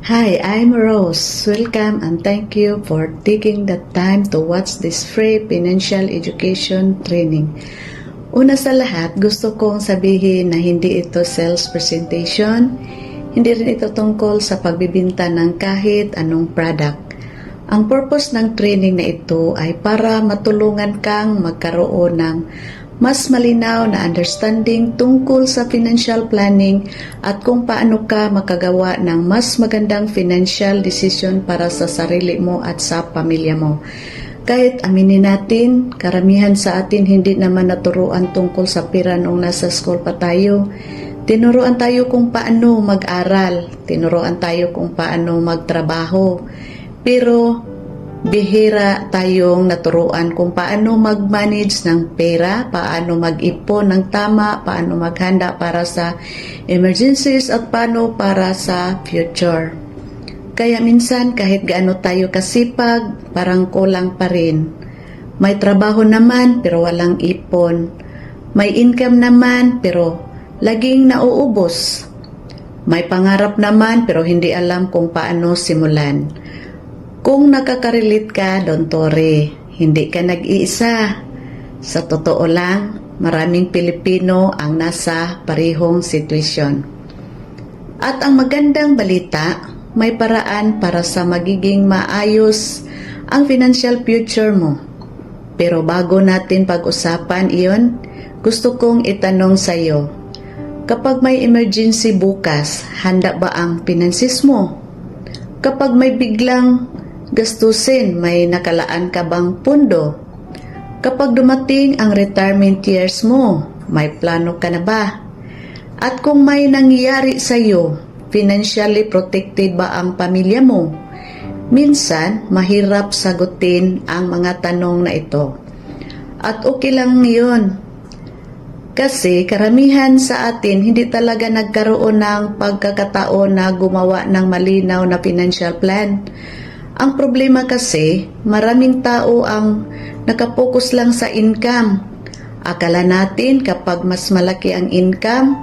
Hi, I'm Rose. Welcome and thank you for taking the time to watch this free financial education training. Una sa lahat, gusto kong sabihin na hindi ito sales presentation, hindi rin ito tungkol sa pagbibinta ng kahit anong product. Ang purpose ng training na ito ay para matulungan kang magkaroon ng mas malinaw na understanding tungkol sa financial planning at kung paano ka makagawa ng mas magandang financial decision para sa sarili mo at sa pamilya mo. Kahit aminin natin, karamihan sa atin hindi naman naturuan tungkol sa pera noong nasa school pa tayo. Tinuruan tayo kung paano mag-aral, tinuruan tayo kung paano magtrabaho, pero bihira tayong naturuan kung paano mag-manage ng pera, paano mag-ipon ng tama, paano maghanda para sa emergencies at paano para sa future. Kaya minsan kahit gaano tayo kasipag, parang kulang pa rin. May trabaho naman pero walang ipon. May income naman pero laging nauubos. May pangarap naman pero hindi alam kung paano simulan. Kung nakaka-relate ka, don't worry, hindi ka nag-iisa. Sa totoo lang, maraming Pilipino ang nasa parehong sitwasyon. At ang magandang balita, may paraan para sa magiging maayos ang financial future mo. Pero bago natin pag-usapan iyon, gusto kong itanong sa iyo, kapag may emergency bukas, handa ba ang finances mo? Kapag may biglang gastusin, may nakalaan ka bang pundo? Kapag dumating ang retirement years mo, may plano ka na ba? At kung may nangyari sa iyo, financially protected ba ang pamilya mo? Minsan, mahirap sagutin ang mga tanong na ito. At okay lang yun. Kasi karamihan sa atin hindi talaga nagkaroon ng pagkakataon na gumawa ng malinaw na financial plan. Ang problema kasi, maraming tao ang nakapokus lang sa income. Akala natin kapag mas malaki ang income,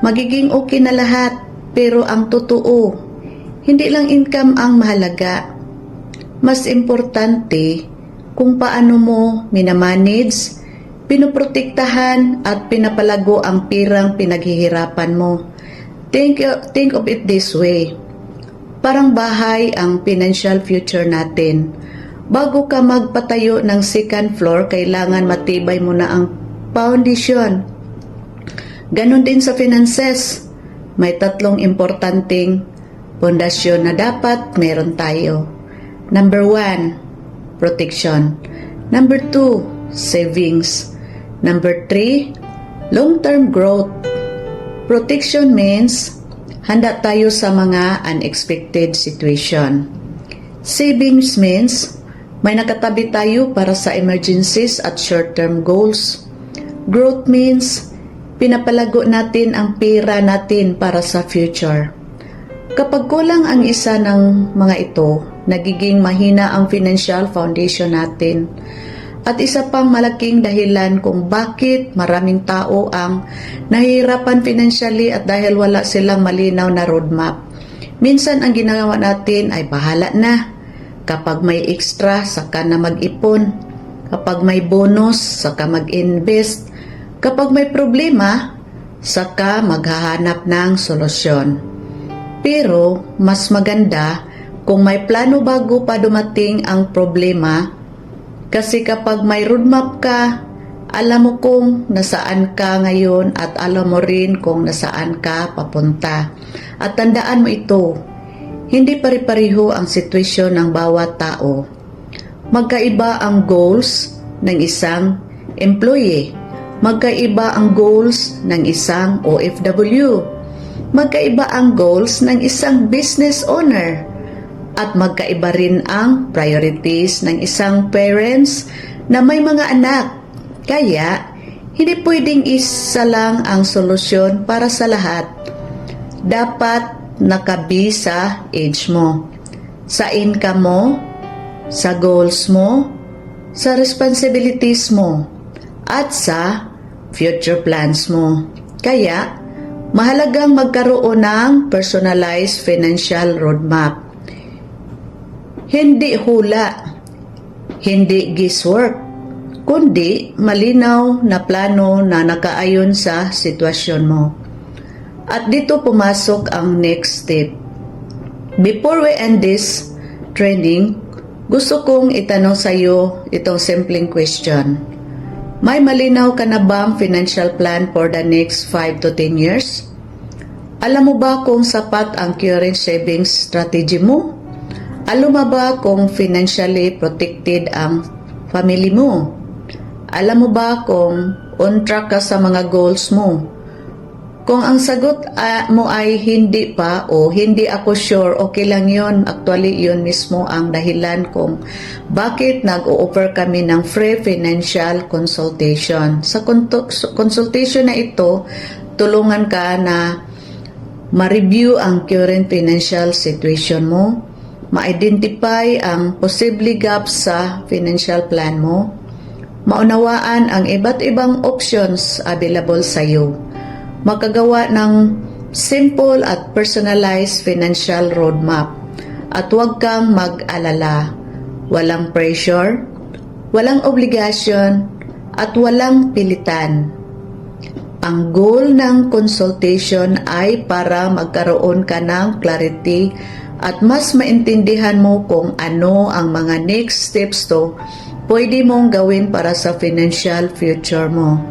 magiging okay na lahat. Pero ang totoo, hindi lang income ang mahalaga. Mas importante kung paano mo minamanage, pinoprotektahan at pinapalago ang pirang pinaghihirapan mo. Think of it this way. Parang bahay ang financial future natin. Bago ka magpatayo ng second floor, kailangan matibay mo na ang foundation. Ganon din sa finances. May tatlong importanteng pundasyon na dapat meron tayo. Number 1, protection. Number 2, savings. Number 3, long-term growth. Protection means handa tayo sa mga unexpected situation. Savings means may nakatabi tayo para sa emergencies at short-term goals. Growth means pinapalago natin ang pera natin para sa future. Kapag kulang ang isa ng mga ito, nagiging mahina ang financial foundation natin. At isa pang malaking dahilan kung bakit maraming tao ang nahihirapan financially at dahil wala silang malinaw na roadmap. Minsan ang ginagawa natin ay bahala na. Kapag may extra, saka na mag-ipon. Kapag may bonus, saka mag-invest. Kapag may problema, saka maghahanap ng solusyon. Pero mas maganda kung may plano bago pa dumating ang problema. Kasi kapag may roadmap ka, alam mo kung nasaan ka ngayon at alam mo rin kung nasaan ka papunta. At tandaan mo ito, hindi pare-pareho ang sitwasyon ng bawat tao. Magkaiba ang goals ng isang employee. Magkaiba ang goals ng isang OFW. Magkaiba ang goals ng isang business owner. At magkaiba rin ang priorities ng isang parents na may mga anak. Kaya, hindi pwedeng isa lang ang solusyon para sa lahat. Dapat nakabi sa age mo, sa income mo, sa goals mo, sa responsibilities mo, at sa future plans mo. Kaya, Mahalagang magkaroon ng personalized financial roadmap. Hindi hula, hindi guesswork, kundi malinaw na plano na nakaayon sa sitwasyon mo. At dito pumasok ang next step. Before we end this training, gusto kong itanong sa iyo itong simpleng question. May malinaw ka na bang financial plan for the next 5 to 10 years? Alam mo ba kung sapat ang current savings strategy mo? Alam mo ba kung financially protected ang family mo? Alam mo ba kung on track ka sa mga goals mo? Kung ang sagot mo ay hindi pa o hindi ako sure, okay lang yun. Actually, yun mismo ang dahilan kung bakit nag-o-offer kami ng free financial consultation. Sa consultation na ito, tulungan ka na ma-review ang current financial situation mo, ma-identify ang possible gaps sa financial plan mo, maunawaan ang iba't ibang options available sa iyo, makagawa ng simple at personalized financial roadmap. At huwag kang mag-alala. Walang pressure, walang obligasyon, at walang pilitan. Ang goal ng consultation ay para magkaroon ka ng clarity at mas maintindihan mo kung ano ang mga next steps to pwede mong gawin para sa financial future mo.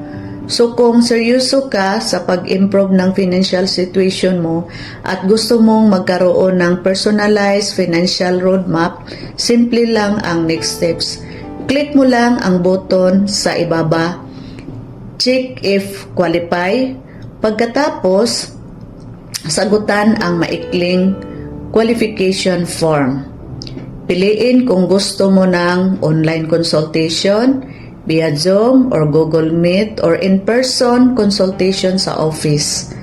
So kung seryoso ka sa pag-improve ng financial situation mo at gusto mong magkaroon ng personalized financial roadmap, simple lang ang next steps. Click mo lang ang button sa ibaba, check if qualify. Pagkatapos, sagutan ang maikling qualification form. Piliin kung gusto mo ng online consultation, via Zoom or Google Meet or in-person consultation sa office.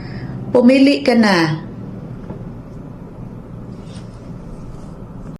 Pumili ka na.